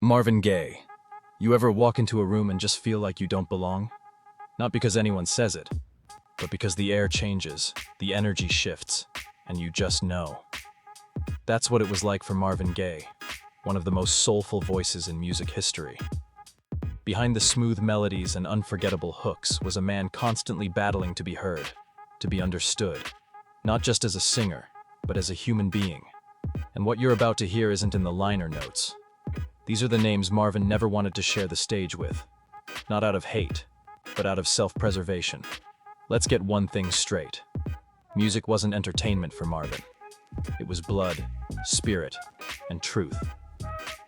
Marvin Gaye. You ever walk into a room and just feel like you don't belong? Not because anyone says it, but because the air changes, the energy shifts, and you just know. That's what it was like for Marvin Gaye, one of the most soulful voices in music history. Behind the smooth melodies and unforgettable hooks was a man constantly battling to be heard, to be understood, not just as a singer, but as a human being. And what you're about to hear isn't in the liner notes. These are the names Marvin never wanted to share the stage with. Not out of hate, but out of self-preservation. Let's get one thing straight. Music wasn't entertainment for Marvin. It was blood, spirit, and truth.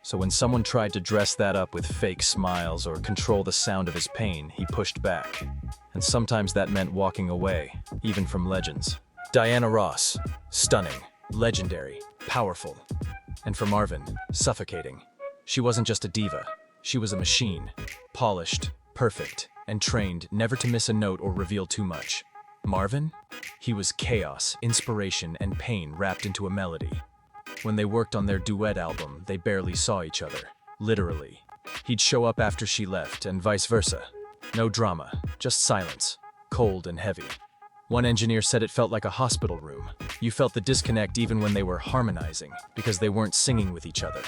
So when someone tried to dress that up with fake smiles or control the sound of his pain, he pushed back. And sometimes that meant walking away, even from legends. Diana Ross, stunning, legendary, powerful. And for Marvin, suffocating. She wasn't just a diva, she was a machine, polished, perfect, and trained never to miss a note or reveal too much. Marvin? He was chaos, inspiration, and pain wrapped into a melody. When they worked on their duet album, they barely saw each other, literally. He'd show up after she left, and vice versa. No drama, just silence, cold and heavy. One engineer said it felt like a hospital room. You felt the disconnect even when they were harmonizing, because they weren't singing with each other.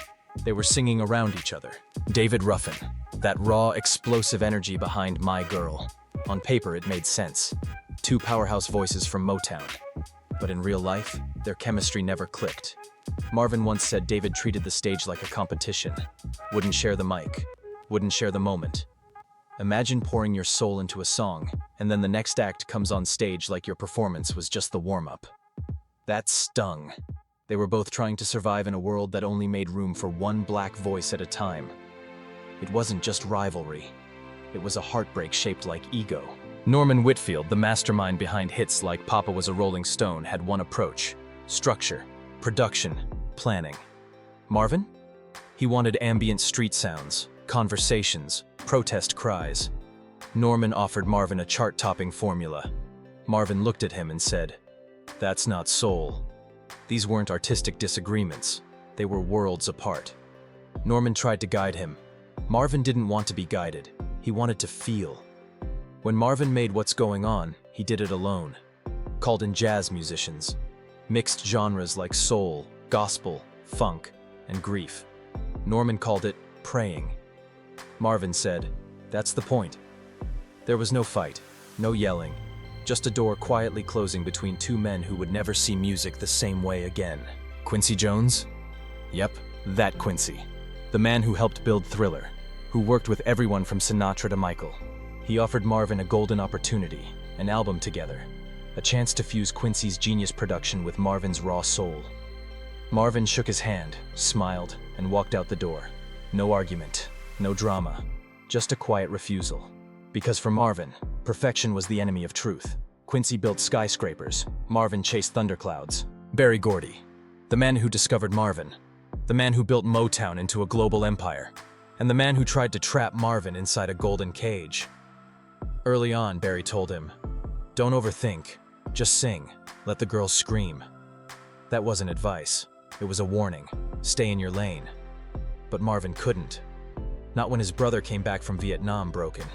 They were singing around each other. David Ruffin, that raw, explosive energy behind My Girl. On paper, it made sense. Two powerhouse voices from Motown. But in real life, their chemistry never clicked. Marvin once said David treated the stage like a competition. Wouldn't share the mic. Wouldn't share the moment. Imagine pouring your soul into a song, and then the next act comes on stage like your performance was just the warm-up. That stung. They were both trying to survive in a world that only made room for one black voice at a time. It wasn't just rivalry. It was a heartbreak shaped like ego. Norman Whitfield, the mastermind behind hits like Papa Was a Rolling Stone, had one approach: structure, production, planning. Marvin? He wanted ambient street sounds, conversations, protest cries. Norman offered Marvin a chart-topping formula. Marvin looked at him and said, "That's not soul." These weren't artistic disagreements. They were worlds apart. Norman tried to guide him. Marvin didn't want to be guided. He wanted to feel. When Marvin made What's Going On, he did it alone. Called in jazz musicians. Mixed genres like soul, gospel, funk, and grief. Norman called it praying. Marvin said, "That's the point." There was no fight, no yelling. Just a door quietly closing between two men who would never see music the same way again. Quincy Jones? Yep, that Quincy. The man who helped build Thriller, who worked with everyone from Sinatra to Michael. He offered Marvin a golden opportunity, an album together, a chance to fuse Quincy's genius production with Marvin's raw soul. Marvin shook his hand, smiled, and walked out the door. No argument, no drama, just a quiet refusal. Because for Marvin, perfection was the enemy of truth. Quincy built skyscrapers, Marvin chased thunderclouds. Berry Gordy, the man who discovered Marvin, the man who built Motown into a global empire, and the man who tried to trap Marvin inside a golden cage. Early on, Berry told him, "Don't overthink, just sing, let the girls scream." That wasn't advice, it was a warning, stay in your lane. But Marvin couldn't. Not when his brother came back from Vietnam broken.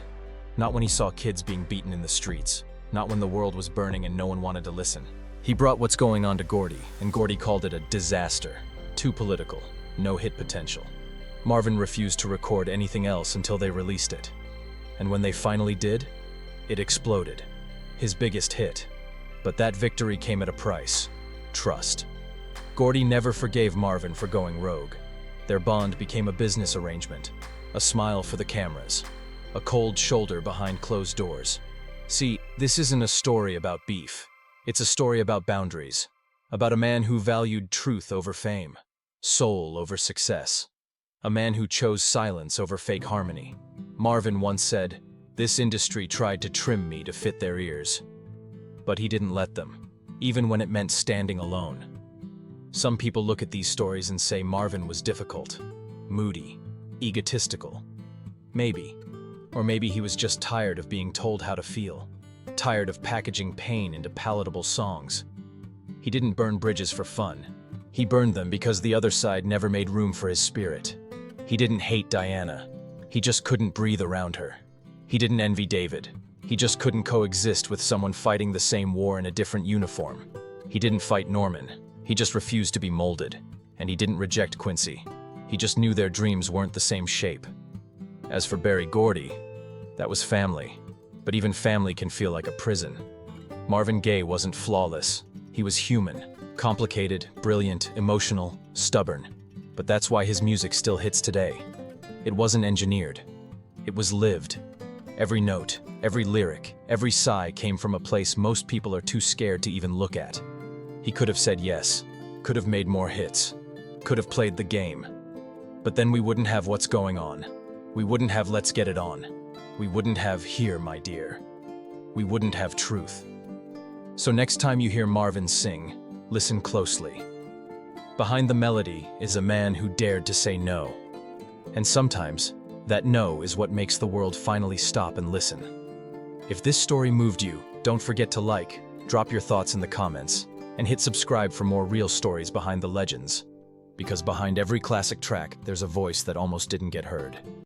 Not when he saw kids being beaten in the streets. Not when the world was burning and no one wanted to listen. He brought What's Going On to Gordy, and Gordy called it a disaster. Too political, no hit potential. Marvin refused to record anything else until they released it. And when they finally did, it exploded. His biggest hit. But that victory came at a price: trust. Gordy never forgave Marvin for going rogue. Their bond became a business arrangement, a smile for the cameras, a cold shoulder behind closed doors. See, this isn't a story about beef. It's a story about boundaries, about a man who valued truth over fame, soul over success, a man who chose silence over fake harmony. Marvin once said, "This industry tried to trim me to fit their ears." But he didn't let them, even when it meant standing alone. Some people look at these stories and say Marvin was difficult, moody, egotistical. Maybe. Or maybe he was just tired of being told how to feel, tired of packaging pain into palatable songs. He didn't burn bridges for fun. He burned them because the other side never made room for his spirit. He didn't hate Diana. He just couldn't breathe around her. He didn't envy David. He just couldn't coexist with someone fighting the same war in a different uniform. He didn't fight Norman. He just refused to be molded. And he didn't reject Quincy. He just knew their dreams weren't the same shape. As for Berry Gordy, that was family. But even family can feel like a prison. Marvin Gaye wasn't flawless. He was human, complicated, brilliant, emotional, stubborn. But that's why his music still hits today. It wasn't engineered. It was lived. Every note, every lyric, every sigh came from a place most people are too scared to even look at. He could have said yes, could have made more hits, could have played the game. But then we wouldn't have What's Going On. We wouldn't have Let's Get It On. We wouldn't have Here, My Dear. We wouldn't have Truth. So next time you hear Marvin sing, listen closely. Behind the melody is a man who dared to say no. And sometimes, that no is what makes the world finally stop and listen. If this story moved you, don't forget to like, drop your thoughts in the comments, and hit subscribe for more real stories behind the legends. Because behind every classic track, there's a voice that almost didn't get heard.